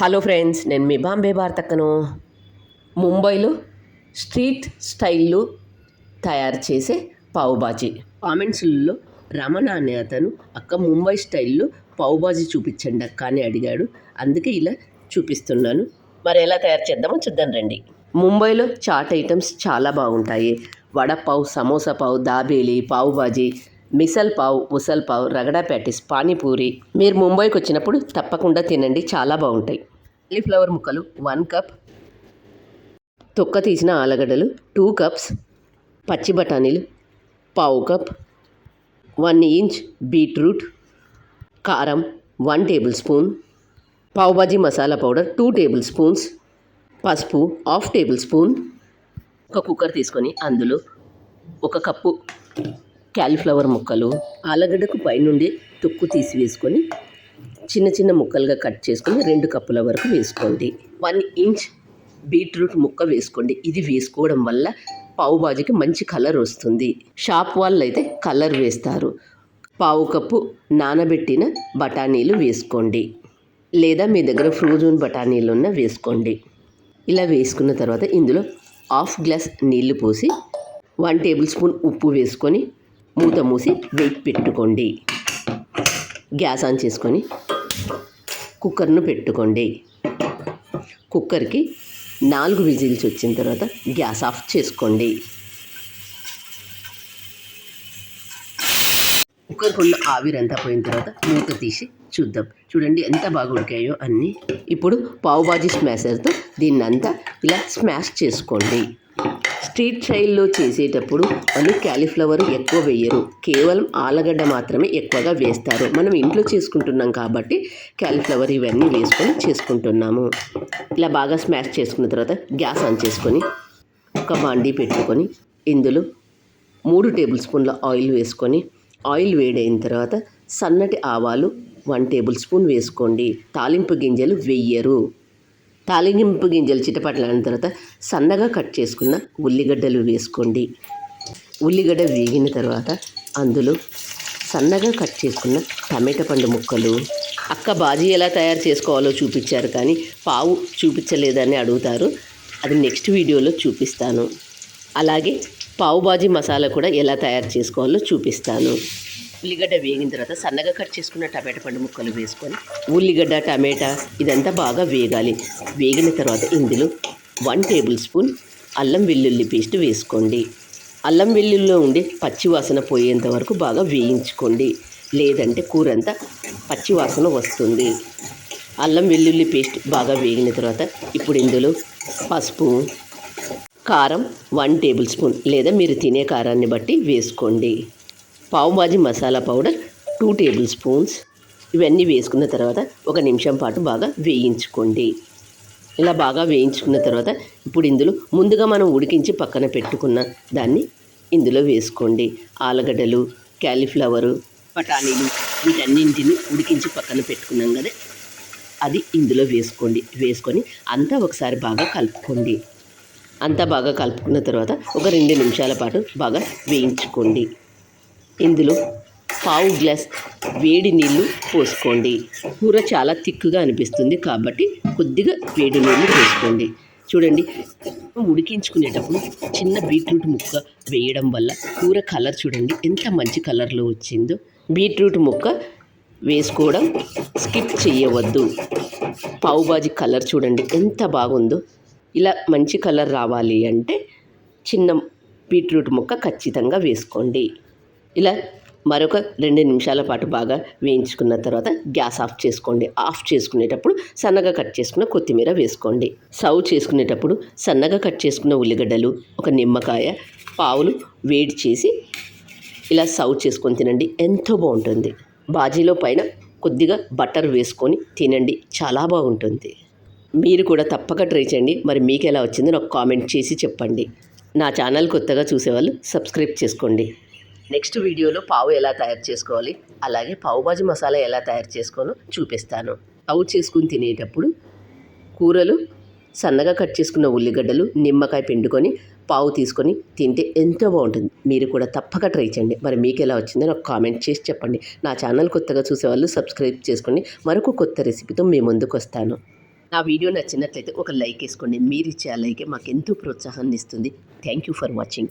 Hello friends, నేను మీ బాంబే భారతక్కను. ముంబైలో street స్టైల్లో తయారు చేసే పావుబాజీ. కామెంట్స్లో రమణ అనే అతను అక్క ముంబై స్టైల్లో పావుబాజీ చూపించండి అక్క అని అడిగాడు. అందుకే ఇలా చూపిస్తున్నాను. మరి ఎలా తయారు చేద్దామో చూద్దాం రండి. ముంబైలో చాట్ ఐటమ్స్ చాలా బాగుంటాయి. వడపావ్, సమోసా పావ్, దాబేలి, పావుబాజీ, మిసల్ పావ్, ఉసల్ పావ్, రగడా ప్యాటీస్, పానీపూరి. మీరు ముంబైకి వచ్చినప్పుడు తప్పకుండా తినండి, చాలా బాగుంటాయి. కాలీఫ్లవర్ ముక్కలు 1 కప్, తొక్క తీసిన ఆలుగడ్డలు 2 కప్స్, పచ్చి బఠానీలు పావు కప్, 1 ఇంచ్ బీట్రూట్, కారం 1 table spoon, pav bhaji masala powder 2 table spoons, పసుపు 1/2 టేబుల్ స్పూన్. ఒక కుక్కర్ తీసుకొని అందులో 1 కప్పు కాలీఫ్లవర్ ముక్కలు, ఆలుగడ్డకు పైనుండి తొక్కు తీసి వేసుకొని చిన్న చిన్న ముక్కలుగా కట్ చేసుకొని 2 కప్పుల వరకు వేసుకోండి. 1 ఇంచ్ బీట్రూట్ ముక్క వేసుకోండి. ఇది వేసుకోవడం వల్ల పావుబాజీకి మంచి కలర్ వస్తుంది. షాప్ వాళ్ళు అయితే కలర్ వేస్తారు. పావు కప్పు నానబెట్టిన బఠానీలు వేసుకోండి, లేదా మీ దగ్గర ఫ్రోజన్ బఠానీలు ఉన్న వేసుకోండి. ఇలా వేసుకున్న తర్వాత ఇందులో 1/2 గ్లాస్ నీళ్లు పోసి 1 టేబుల్ స్పూన్ ఉప్పు వేసుకొని మూత మూసి వెయిట్ పెట్టుకోండి. గ్యాస్ ఆన్ చేసుకొని కుక్కర్ను పెట్టుకోండి. కుక్కర్కి 4 విజిల్స్ వచ్చిన తర్వాత గ్యాస్ ఆఫ్ చేసుకోండి. కుక్కర్కున్న ఆవిరంతా పోయిన తర్వాత మూత తీసి చూద్దాం. చూడండి ఎంత బాగా ఉడికాయో అన్నీ. ఇప్పుడు పావుబాజీ స్మాషర్తో దీన్నంతా ఇలా స్మాష్ చేసుకోండి. స్ట్రీట్ స్టైల్లో చేసేటప్పుడు వాళ్ళు కాలీఫ్లవర్ ఎక్కువ వేయరు, కేవలం ఆలుగడ్డ మాత్రమే ఎక్కువగా వేస్తారు. మనం ఇంట్లో చేసుకుంటున్నాం కాబట్టి కాలీఫ్లవర్ ఇవన్నీ వేసుకొని చేసుకుంటున్నాము. ఇలా బాగా స్మాష్ చేసుకున్న తర్వాత గ్యాస్ ఆన్ చేసుకొని ఒక బాండీ పెట్టుకొని ఇందులో 3 టేబుల్ స్పూన్ల ఆయిల్ వేసుకొని, ఆయిల్ వేడైన తర్వాత సన్నటి ఆవాలు 1 టేబుల్ స్పూన్ వేసుకోండి. తాలింపు గింజలు వెయ్యరు. తాలింపు గింజలు చిటపట్లాడిన తర్వాత సన్నగా కట్ చేసుకున్న ఉల్లిగడ్డలు వేసుకోండి. ఉల్లిగడ్డ వేగిన తర్వాత అందులో సన్నగా కట్ చేసుకున్న టమాటా పండు ముక్కలు. అక్క బాజీ ఎలా తయారు చేసుకోవాలో చూపించారు కానీ పావు చూపించలేదని అడుగుతారు. అది నెక్స్ట్ వీడియోలో చూపిస్తాను. అలాగే పావు బాజీ మసాలా కూడా ఎలా తయారు చేసుకోవాలో చూపిస్తాను. ఉల్లిగడ్డ వేగిన తర్వాత సన్నగా కట్ చేసుకున్న టమాటా పండు ముక్కలు వేసుకొని ఉల్లిగడ్డ టమాటా ఇదంతా బాగా వేగాలి. వేగిన తర్వాత ఇందులో 1 టేబుల్ స్పూన్ అల్లం వెల్లుల్లి పేస్ట్ వేసుకోండి. అల్లం వెల్లుల్లిలో ఉండే పచ్చి వాసన పోయేంత వరకు బాగా వేయించుకోండి, లేదంటే కూర అంతా పచ్చి వాసన వస్తుంది. అల్లం వెల్లుల్లి పేస్ట్ బాగా వేగిన తర్వాత ఇప్పుడు ఇందులో పసుపు, కారం 1 టేబుల్ స్పూన్ లేదా మీరు తినే కారాన్ని బట్టి వేసుకోండి. Pav bhaji masala powder 2 table spoons. ఇవన్నీ వేసుకున్న తర్వాత 1 నిమిషం పాటు బాగా వేయించుకోండి. ఇలా బాగా వేయించుకున్న తర్వాత ఇప్పుడు ఇందులో ముందుగా మనం ఉడికించి పక్కన పెట్టుకున్న దాన్ని ఇందులో వేసుకోండి. ఆలుగడ్డలు, కాలీఫ్లవరు, బఠానీలు వీటన్నింటిని ఉడికించి పక్కన పెట్టుకున్నాం కదా, అది ఇందులో వేసుకోండి. వేసుకొని అంతా ఒకసారి బాగా కలుపుకోండి. అంతా బాగా కలుపుకున్న తర్వాత ఒక 2 నిమిషాల పాటు బాగా వేయించుకోండి. ఇందులో పావు గ్లాస్ వేడి నీళ్ళు పోసుకోండి. కూర చాలా తిక్కుగా అనిపిస్తుంది కాబట్టి కొద్దిగా వేడి నీళ్ళు పోసుకోండి. చూడండి, ఉడికించుకునేటప్పుడు చిన్న బీట్రూట్ ముక్క వేయడం వల్ల కూర కలర్ చూడండి ఎంత మంచి కలర్లో వచ్చిందో. బీట్రూట్ ముక్క వేసుకోవడం స్కిప్ చేయవద్దు. పావుబాజీ కలర్ చూడండి ఎంత బాగుందో. ఇలా మంచి కలర్ రావాలి అంటే చిన్న బీట్రూట్ ముక్క ఖచ్చితంగా వేసుకోండి. ఇలా మరొక 2 నిమిషాల పాటు బాగా వేయించుకున్న తర్వాత గ్యాస్ ఆఫ్ చేసుకోండి. ఆఫ్ చేసుకునేటప్పుడు సన్నగా కట్ చేసుకున్న కొత్తిమీర వేసుకోండి. సర్వ్ చేసుకునేటప్పుడు సన్నగా కట్ చేసుకున్న ఉల్లిగడ్డలు, ఒక నిమ్మకాయ, పావులు వేడి చేసి ఇలా సర్వ్ చేసుకొని తినండి, ఎంతో బాగుంటుంది. బాజీలో పైన కొద్దిగా బటర్ వేసుకొని తినండి, చాలా బాగుంటుంది. మీరు కూడా తప్పక ట్రై చేయండి. మరి మీకు ఎలా వచ్చిందో నాకు కామెంట్ చేసి చెప్పండి. నా ఛానల్ కొత్తగా చూసేవాళ్ళు సబ్స్క్రైబ్ చేసుకోండి. నెక్స్ట్ వీడియోలో పావు ఎలా తయారు చేసుకోవాలి, అలాగే పావుబాజీ మసాలా ఎలా తయారు చేసుకోవాలో చూపిస్తాను. పావు చేసుకుని తినేటప్పుడు కూరలు సన్నగా కట్ చేసుకున్న ఉల్లిగడ్డలు, నిమ్మకాయ పిండుకొని పావు తీసుకొని తింటే ఎంతో బాగుంటుంది. మీరు కూడా తప్పక ట్రై చేయండి. మరి మీకు ఎలా వచ్చిందో నాకు కామెంట్ చేసి చెప్పండి. నా ఛానల్ కొత్తగా చూసేవాళ్ళు సబ్స్క్రైబ్ చేసుకోండి. మరొక కొత్త రెసిపీతో మీ ముందుకు వస్తాను. నా వీడియో నచ్చినట్లయితే ఒక లైక్ వేసుకోండి. మీరు ఇచ్చే ఆ లైకే మాకు ఎంతో ప్రోత్సాహాన్ని ఇస్తుంది. Thank you for watching.